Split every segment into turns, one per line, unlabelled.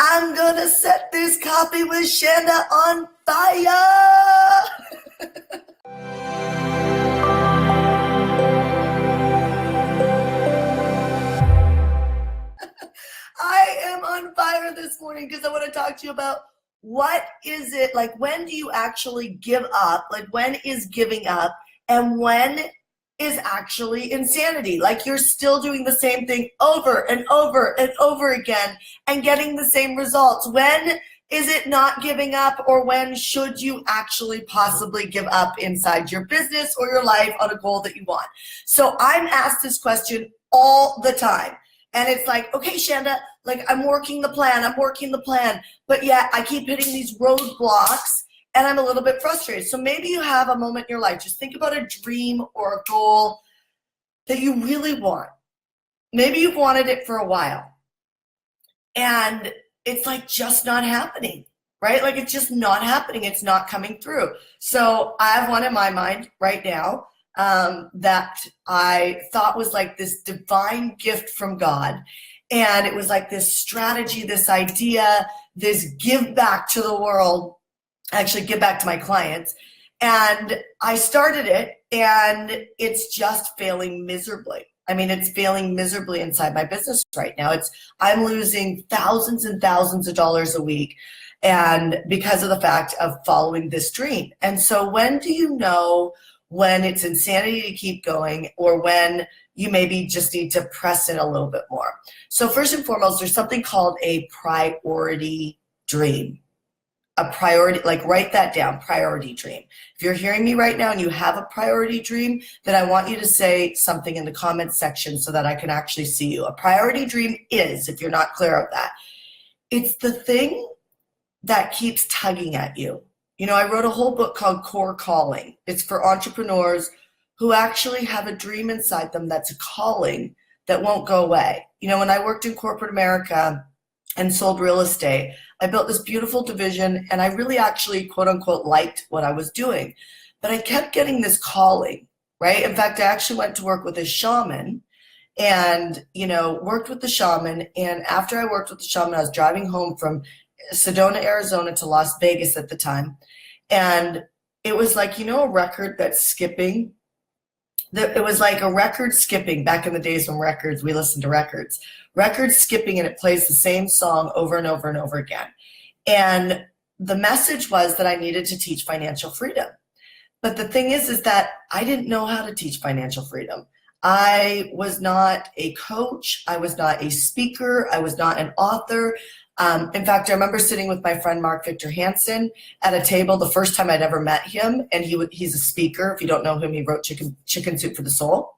I'm gonna set this coffee with Shanda on fire. I am on fire this morning because I want to talk to you about what is it like, when do you actually give up? Like, when is giving up, and when is actually insanity? Like, you're still doing the same thing over and over and over again and getting the same results. When is it not giving up, or when should you actually possibly give up inside your business or your life on a goal that you want? So I'm asked this question all the time. And it's like, okay, Shanda, like, I'm working the plan, but yet I keep hitting these roadblocks and I'm a little bit frustrated. So maybe you have a moment in your life, just think about a dream or a goal that you really want. Maybe you've wanted it for a while and it's like just not happening, right? Like, it's just not happening. It's not coming through. So I have one in my mind right now that I thought was like this divine gift from God. And it was like this strategy, this idea, this give back to the world, actually give back to my clients. And I started it, and it's just failing miserably. I mean, it's failing miserably inside my business right now. I'm losing thousands and thousands of dollars a week, and because of the fact of following this dream. And so when do you know when it's insanity to keep going, or when you maybe just need to press in a little bit more? So first and foremost, there's something called a priority dream. A priority, like, write that down, priority dream. If you're hearing me right now and you have a priority dream, then I want you to say something in the comments section so that I can actually see you. A priority dream is, if you're not clear of that, it's the thing that keeps tugging at you. You know, I wrote a whole book called Core Calling. It's for entrepreneurs who actually have a dream inside them that's a calling that won't go away. You know, when I worked in corporate America and sold real estate, I built this beautiful division, and I really actually, quote unquote, liked what I was doing. But I kept getting this calling, right? In fact, I actually went to work with a shaman and, you know, worked with the shaman. And after I worked with the shaman, I was driving home from Sedona, Arizona to Las Vegas at the time. And it was like, you know, a record that's skipping. It was like a record skipping back in the days when we listened to records. Record skipping, and it plays the same song over and over and over again. And the message was that I needed to teach financial freedom. But the thing is that I didn't know how to teach financial freedom. I was not a coach. I was not a speaker. I was not an author. In fact, I remember sitting with my friend Mark Victor Hansen at a table the first time I'd ever met him, and he's a speaker. If you don't know him, he wrote Chicken Soup for the Soul.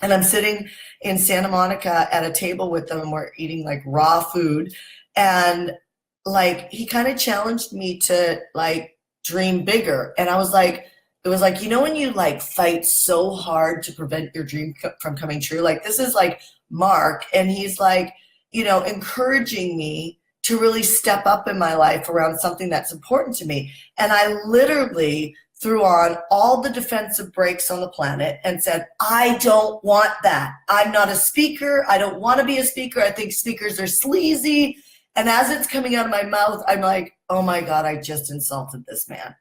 And I'm sitting in Santa Monica at a table with him, and we're eating like raw food, and like he kind of challenged me to like dream bigger. And I was like, it was like, you know, when you like fight so hard to prevent your dream from coming true, like this is like Mark, and he's like, you know, encouraging me to really step up in my life around something that's important to me. And I literally threw on all the defensive brakes on the planet and said, I don't want that. I'm not a speaker. I don't want to be a speaker. I think speakers are sleazy. And as it's coming out of my mouth, I'm like, oh my God, I just insulted this man,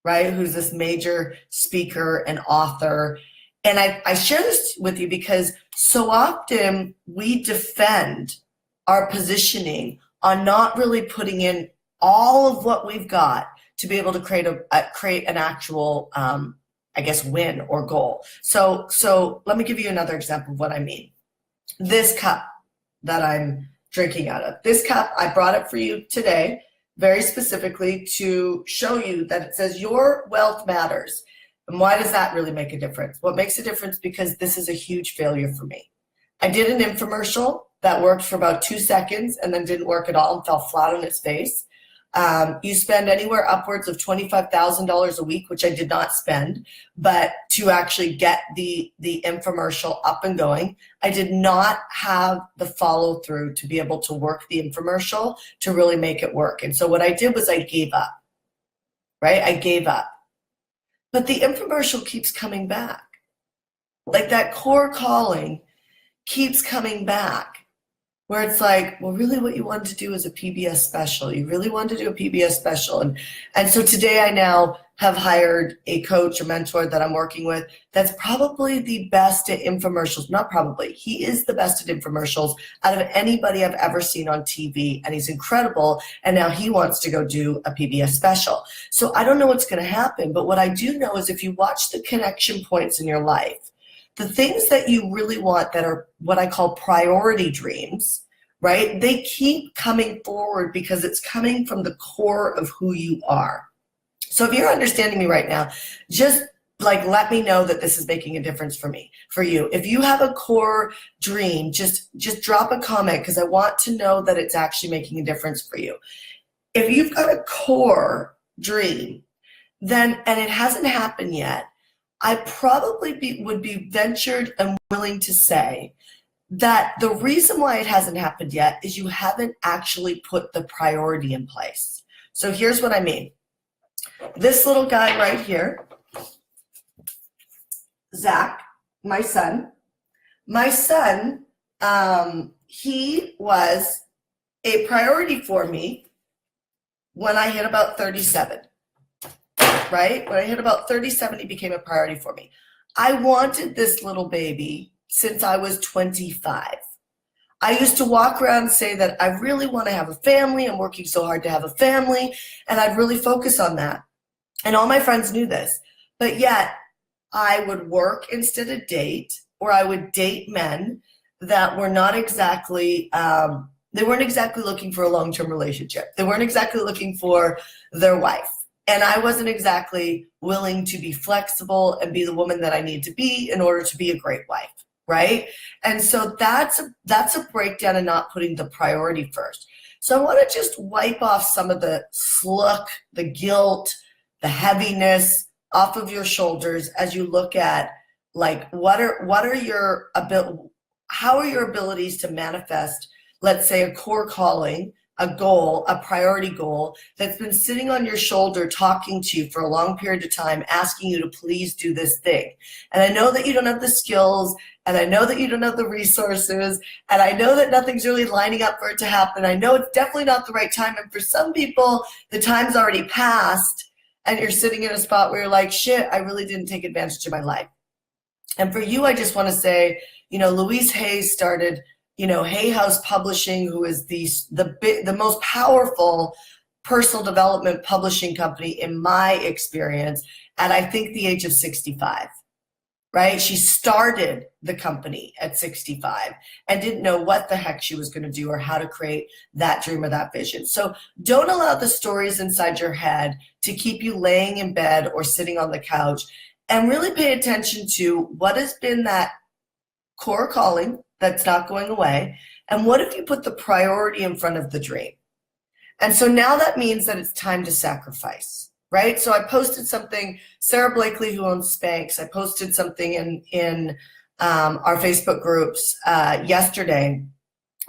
right? Who's this major speaker and author. And I share this with you because so often we defend our positioning on not really putting in all of what we've got to be able to create an actual, I guess, win or goal. So let me give you another example of what I mean. This cup that I'm drinking out of, this cup, I brought it for you today, very specifically to show you that it says your wealth matters. And why does that really make a difference? Well, it makes a difference because this is a huge failure for me. I did an infomercial that worked for about 2 seconds and then didn't work at all and fell flat on its face. You spend anywhere upwards of $25,000 a week, which I did not spend, but to actually get the infomercial up and going, I did not have the follow through to be able to work the infomercial to really make it work. And so what I did was I gave up, right? I gave up. But the infomercial keeps coming back. Like that core calling keeps coming back. where it's like, well, really what you wanted to do is a PBS special. You really wanted to do a PBS special. And so today I now have hired a coach or mentor that I'm working with that's probably the best at infomercials. Not probably, he is the best at infomercials out of anybody I've ever seen on TV, and he's incredible. And now he wants to go do a PBS special. So I don't know what's going to happen, but what I do know is if you watch the connection points in your life, the things that you really want that are what I call priority dreams, right? They keep coming forward because it's coming from the core of who you are. So if you're understanding me right now, just like let me know that this is making a difference for me, for you. If you have a core dream, just drop a comment because I want to know that it's actually making a difference for you. If you've got a core dream, then, and it hasn't happened yet, I probably would be ventured and willing to say that the reason why it hasn't happened yet is you haven't actually put the priority in place. So here's what I mean. This little guy right here, Zach, my son, he was a priority for me when I hit about 37. Right? When I hit about 37, he became a priority for me. I wanted this little baby since I was 25. I used to walk around and say that I really want to have a family. I'm working so hard to have a family, and I'd really focus on that. And all my friends knew this, but yet I would work instead of date, or I would date men that were not exactly, they weren't exactly looking for a long-term relationship. They weren't exactly looking for their wife. And I wasn't exactly willing to be flexible and be the woman that I need to be in order to be a great wife, right? And so that's a breakdown in not putting the priority first. So I want to just wipe off some of the sluck, the guilt, the heaviness off of your shoulders as you look at like how are your abilities to manifest, let's say, a core calling, a goal, a priority goal that's been sitting on your shoulder talking to you for a long period of time, asking you to please do this thing. And I know that you don't have the skills, and I know that you don't have the resources, and I know that nothing's really lining up for it to happen. I know it's definitely not the right time, and for some people, the time's already passed, and you're sitting in a spot where you're like, shit, I really didn't take advantage of my life. And for you, I just want to say, Louise Hay started Hay House Publishing, who is the most powerful personal development publishing company in my experience at, I think, the age of 65, right? She started the company at 65 and didn't know what the heck she was going to do or how to create that dream or that vision. So don't allow the stories inside your head to keep you laying in bed or sitting on the couch, and really pay attention to what has been that core calling that's not going away, and what if you put the priority in front of the dream? And so now that means that it's time to sacrifice, right? So I posted something, Sarah Blakely, who owns Spanx, I posted something in our Facebook groups yesterday,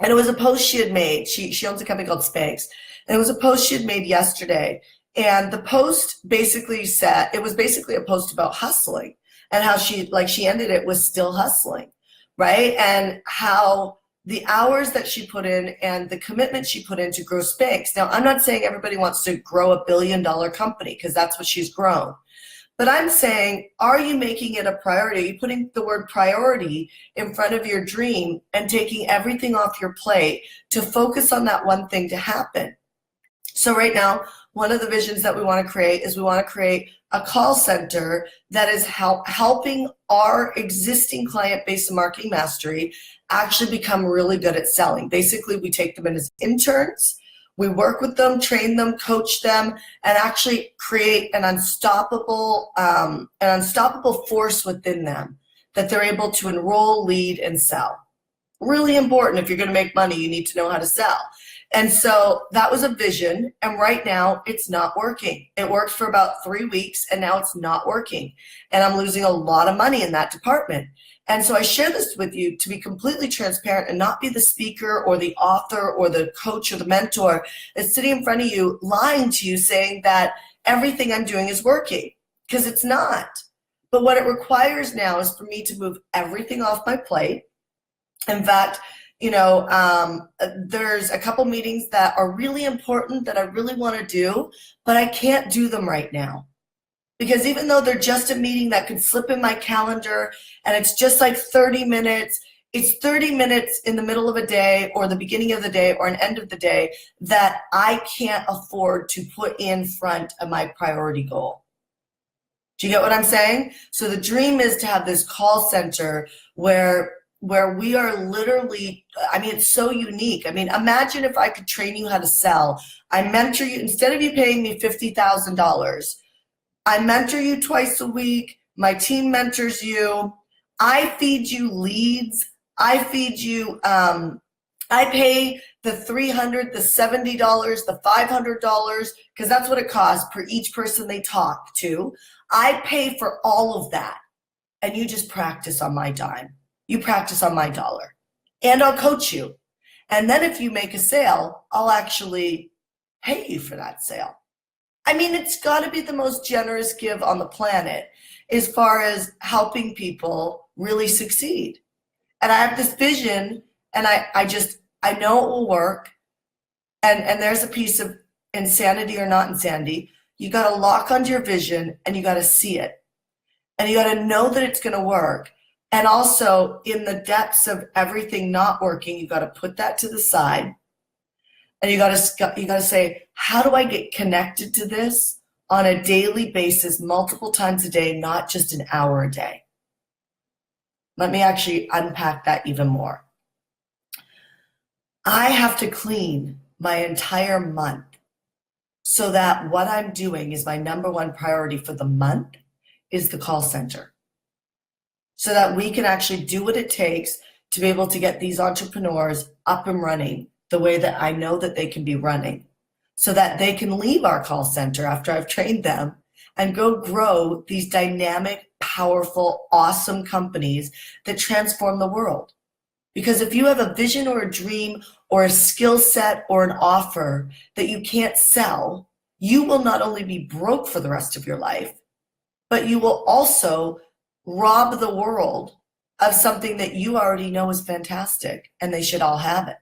and it was a post she had made. She owns a company called Spanx, and it was a post she had made yesterday, and the post basically said, it was basically a post about hustling, and how she ended it with still hustling, right? And how the hours that she put in and the commitment she put in to grow Spanx. Now, I'm not saying everybody wants to grow a billion-dollar company, because that's what she's grown. But I'm saying, are you making it a priority? Are you putting the word priority in front of your dream and taking everything off your plate to focus on that one thing to happen? So right now, one of the visions that we want to create is we want to create a call center that is helping our existing client base of Marketing Mastery actually become really good at selling. Basically, we take them in as interns, we work with them, train them, coach them, and actually create an unstoppable force within them that they're able to enroll, lead, and sell. Really important. If you're going to make money, you need to know how to sell. And so that was a vision, and right now it's not working. It worked for about 3 weeks, and now it's not working. And I'm losing a lot of money in that department. And so I share this with you to be completely transparent and not be the speaker or the author or the coach or the mentor that's sitting in front of you lying to you saying that everything I'm doing is working, because it's not. But what it requires now is for me to move everything off my plate. In fact, There's a couple meetings that are really important that I really want to do, but I can't do them right now. Because even though they're just a meeting that could slip in my calendar and it's just like 30 minutes, it's 30 minutes in the middle of a day or the beginning of the day or an end of the day that I can't afford to put in front of my priority goal. Do you get what I'm saying? So the dream is to have this call center where we are literally, it's so unique. Imagine if I could train you how to sell. I mentor you, instead of you paying me $50,000, I mentor you twice a week. My team mentors you. I feed you leads. I feed you, I pay the $300, the $70, the $500, because that's what it costs per each person they talk to. I pay for all of that. And you just practice on my dime. You practice on my dollar. And I'll coach you. And then if you make a sale, I'll actually pay you for that sale. It's got to be the most generous give on the planet as far as helping people really succeed. And I have this vision, and I know it will work. And there's a piece of insanity or not insanity. You got to lock onto your vision, and you got to see it. And you got to know that it's going to work. And also, in the depths of everything not working, you got to put that to the side. And you got to say, how do I get connected to this on a daily basis, multiple times a day, not just an hour a day? Let me actually unpack that even more. I have to clean my entire month so that what I'm doing is my number one priority for the month is the call center. So that we can actually do what it takes to be able to get these entrepreneurs up and running the way that I know that they can be running, so that they can leave our call center after I've trained them and go grow these dynamic, powerful, awesome companies that transform the world. Because if you have a vision or a dream or a skill set or an offer that you can't sell, you will not only be broke for the rest of your life, but you will also rob the world of something that you already know is fantastic and they should all have it.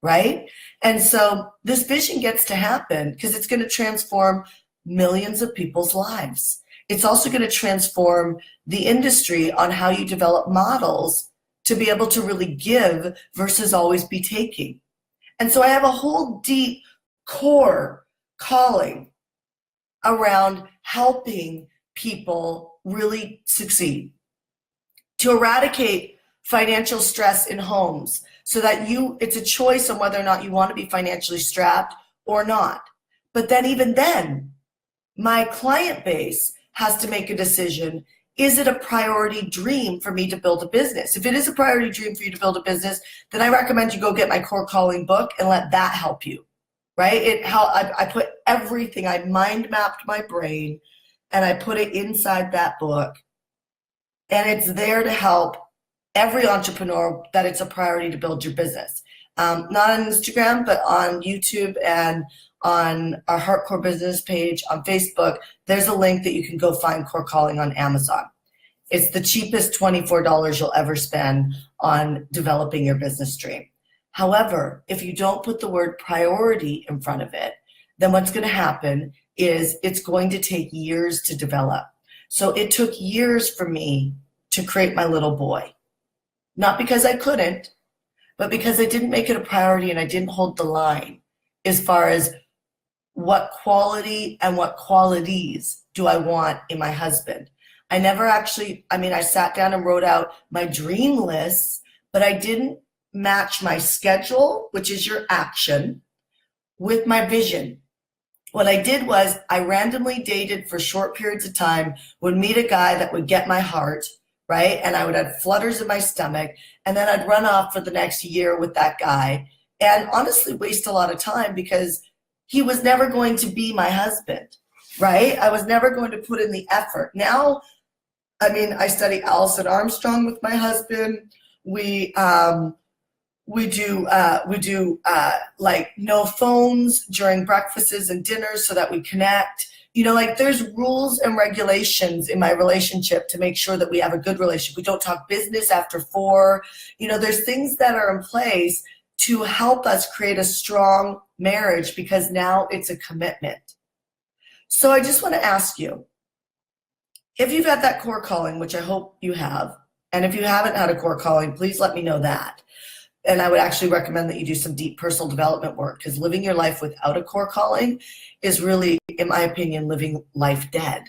Right? And so this vision gets to happen because it's going to transform millions of people's lives. It's also going to transform the industry on how you develop models to be able to really give versus always be taking. And so I have a whole deep core calling around helping people really succeed, to eradicate financial stress in homes, so that it's a choice on whether or not you want to be financially strapped or not. But then even then, my client base has to make a decision. Is it a priority dream for me to build a business? If it is a priority dream for you to build a business, then I recommend you go get my core calling book and let that help you, right? I put everything, I mind mapped my brain and I put it inside that book. And it's there to help every entrepreneur that it's a priority to build your business. Not on Instagram, but on YouTube and on our HeartCore Business page on Facebook, there's a link that you can go find Core Calling on Amazon. It's the cheapest $24 you'll ever spend on developing your business dream. However, if you don't put the word priority in front of it, then what's going to happen is it's going to take years to develop. So it took years for me to create my little boy. Not because I couldn't, but because I didn't make it a priority and I didn't hold the line as far as what quality and what qualities do I want in my husband. I never actually, I sat down and wrote out my dream lists, but I didn't match my schedule, which is your action, with my vision. What I did was I randomly dated for short periods of time, would meet a guy that would get my heart, right? And I would have flutters in my stomach, and then I'd run off for the next year with that guy and honestly waste a lot of time because he was never going to be my husband, right? I was never going to put in the effort. Now, I study Alison Armstrong with my husband. We do like no phones during breakfasts and dinners so that we connect. like there's rules and regulations in my relationship to make sure that we have a good relationship. We don't talk business after 4. There's things that are in place to help us create a strong marriage because now it's a commitment. So I just want to ask you, if you've had that core calling, which I hope you have, and if you haven't had a core calling, please let me know that. And I would actually recommend that you do some deep personal development work, because living your life without a core calling is really, in my opinion, living life dead,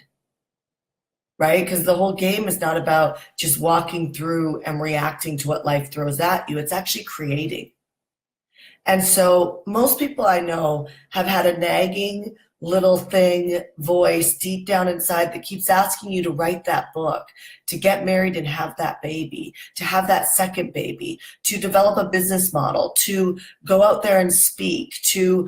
right? Because the whole game is not about just walking through and reacting to what life throws at you. It's actually creating. And so most people I know have had a nagging little thing voice deep down inside that keeps asking you to write that book, to get married and have that baby, to have that second baby, to develop a business model, to go out there and speak, to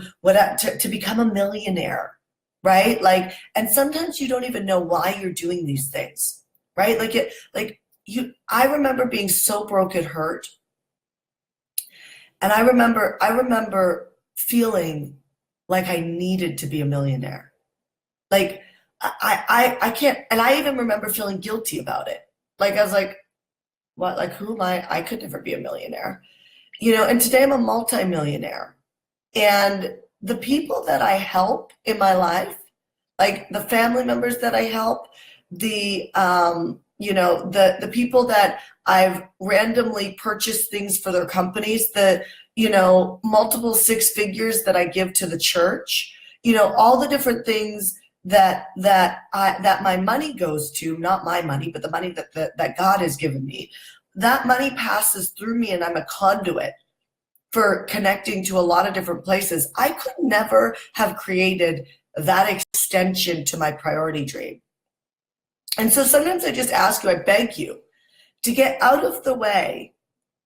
become a millionaire, right? And sometimes you don't even know why you're doing these things, right? I remember being so broke it hurt. And I remember feeling like I needed to be a millionaire. I can't, and I even remember feeling guilty about it. I was like, what, who am I? I could never be a millionaire. And today I'm a multimillionaire. And the people that I help in my life, the family members that I help, the people that I've randomly purchased things for their companies, multiple 6 figures that I give to the church, all the different things that my money goes to, not my money, but the money that God has given me. That money passes through me, and I'm a conduit for connecting to a lot of different places. I could never have created that extension to my priority dream. And so sometimes I just ask you, I beg you, to get out of the way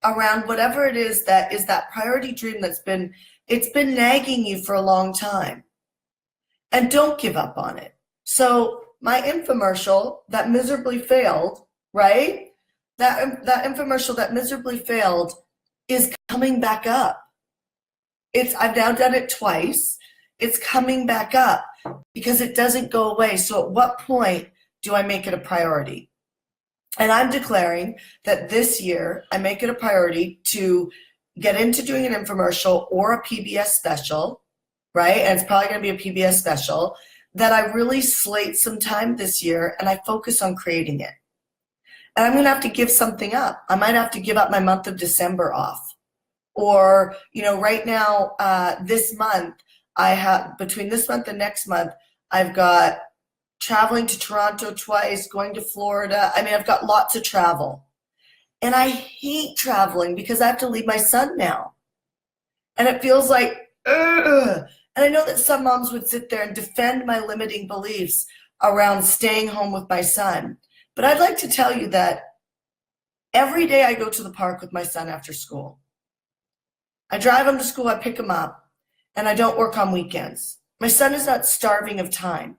around whatever it is that is that priority dream it's been nagging you for a long time. And don't give up on it. So my infomercial that miserably failed, right? That infomercial that miserably failed is coming back up. I've now done it twice. It's coming back up because it doesn't go away. So at what point do I make it a priority? And I'm declaring that this year I make it a priority to get into doing an infomercial or a PBS special, right? And it's probably going to be a PBS special, that I really slate some time this year and I focus on creating it. And I'm going to have to give something up. I might have to give up my month of December off. Or, right now, this month, between this month and next month, I've got traveling to Toronto twice, going to Florida. I've got lots of travel. And I hate traveling because I have to leave my son now. And it feels like, ugh. And I know that some moms would sit there and defend my limiting beliefs around staying home with my son. But I'd like to tell you that every day I go to the park with my son after school. I drive him to school, I pick him up, and I don't work on weekends. My son is not starving of time.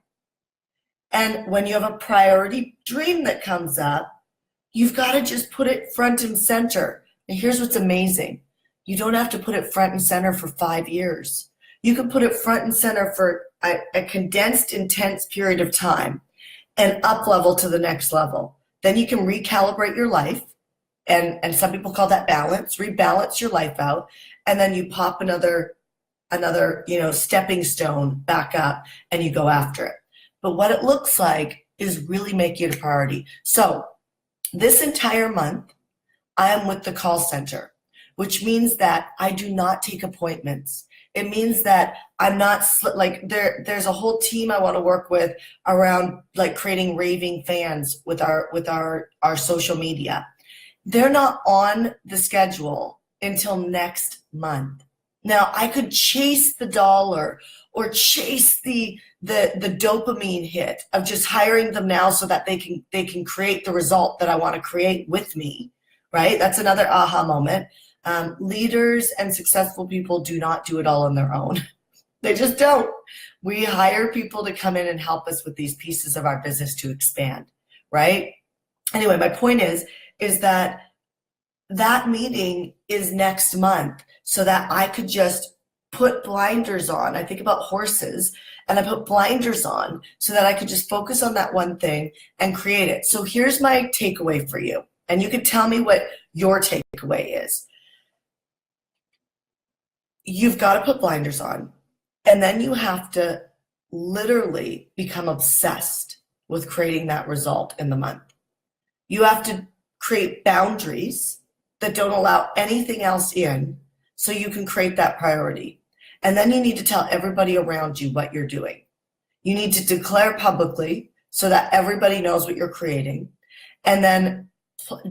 And when you have a priority dream that comes up, you've got to just put it front and center. And here's what's amazing. You don't have to put it front and center for 5 years. You can put it front and center for a condensed, intense period of time and up level to the next level. Then you can recalibrate your life. And some people call that balance, rebalance your life out. And then you pop another stepping stone back up and you go after it. But what it looks like is really making it a priority. So this entire month, I am with the call center, which means that I do not take appointments. It means that I'm not there's a whole team I want to work with around creating raving fans with our social media. They're not on the schedule until next month. Now I could chase the dollar or chase the dopamine hit of just hiring them now so that they can create the result that I want to create with me, right? That's another aha moment. Leaders and successful people do not do it all on their own. They just don't. We hire people to come in and help us with these pieces of our business to expand, right? Anyway, my point is that meeting is next month so that I could just put blinders on. I think about horses, and I put blinders on so that I could just focus on that one thing and create it. So here's my takeaway for you, and you can tell me what your takeaway is. You've got to put blinders on, and then you have to literally become obsessed with creating that result in the month. You have to create boundaries that don't allow anything else in so you can create that priority. And then you need to tell everybody around you what you're doing. You need to declare publicly so that everybody knows what you're creating. And then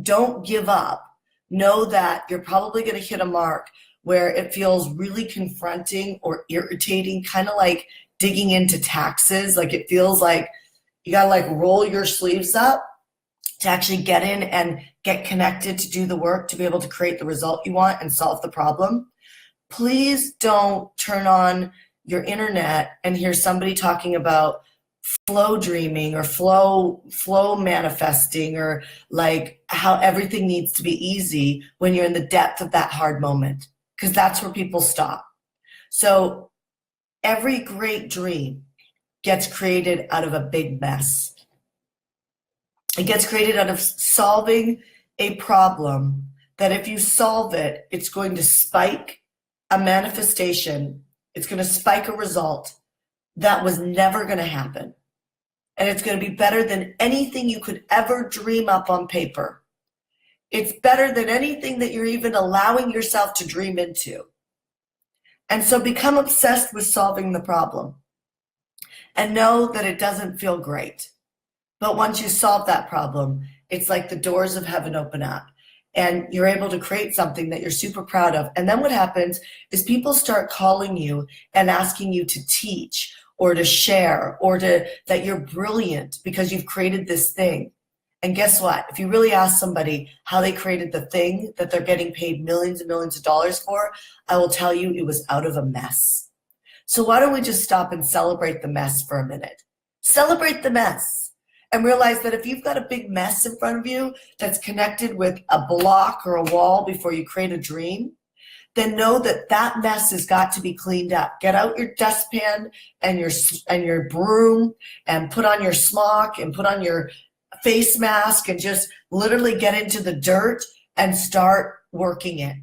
don't give up. Know that you're probably going to hit a mark where it feels really confronting or irritating, kind of like digging into taxes. Like it feels like you got to like roll your sleeves up to actually get in and get connected to do the work, to be able to create the result you want and solve the problem. Please don't turn on your internet and hear somebody talking about flow dreaming or flow manifesting, or like how everything needs to be easy when you're in the depth of that hard moment, because that's where people stop. So every great dream gets created out of a big mess. It gets created out of solving a problem that if you solve it, it's going to spike a manifestation. It's going to spike a result that was never going to happen. And it's going to be better than anything you could ever dream up on paper. It's better than anything that you're even allowing yourself to dream into. And so become obsessed with solving the problem. And know that it doesn't feel great. But once you solve that problem, it's like the doors of heaven open up and you're able to create something that you're super proud of. And then what happens is people start calling you and asking you to teach or to share or that you're brilliant because you've created this thing. And guess what? If you really ask somebody how they created the thing that they're getting paid millions and millions of dollars for, I will tell you it was out of a mess. So why don't we just stop and celebrate the mess for a minute? Celebrate the mess. And realize that if you've got a big mess in front of you that's connected with a block or a wall before you create a dream, then know that that mess has got to be cleaned up. Get out your dustpan and your broom and put on your smock and put on your face mask and just literally get into the dirt and start working it.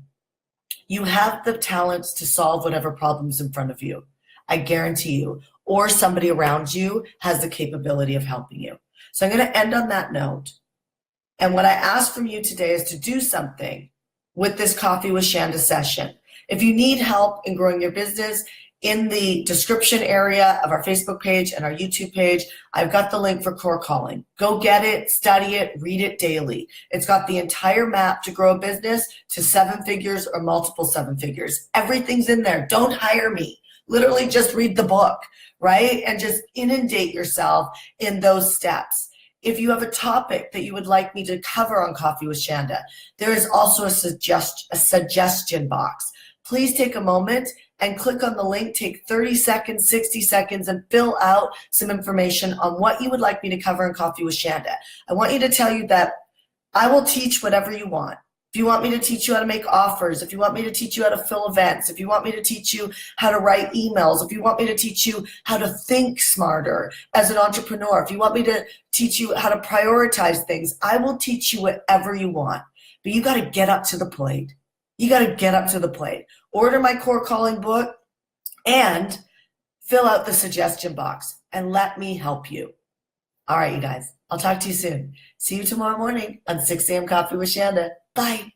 You have the talents to solve whatever problem's in front of you. I guarantee you. Or somebody around you has the capability of helping you. So I'm going to end on that note. And what I ask from you today is to do something with this Coffee with Shanda session. If you need help in growing your business, in the description area of our Facebook page and our YouTube page, I've got the link for Core Calling. Go get it, study it, read it daily. It's got the entire map to grow a business to 7 figures or multiple 7 figures. Everything's in there. Don't hire me. Literally just read the book, right? And just inundate yourself in those steps. If you have a topic that you would like me to cover on Coffee with Shanda, there is also a suggestion box. Please take a moment and click on the link, take 30 seconds, 60 seconds, and fill out some information on what you would like me to cover in Coffee with Shanda. I want you to tell you that I will teach whatever you want. If you want me to teach you how to make offers, if you want me to teach you how to fill events, if you want me to teach you how to write emails, if you want me to teach you how to think smarter as an entrepreneur, if you want me to teach you how to prioritize things, I will teach you whatever you want. But you got to get up to the plate. You got to get up to the plate. Order my Core Calling book and fill out the suggestion box and let me help you. All right, you guys. I'll talk to you soon. See you tomorrow morning on 6 a.m. Coffee with Shanda. Bye.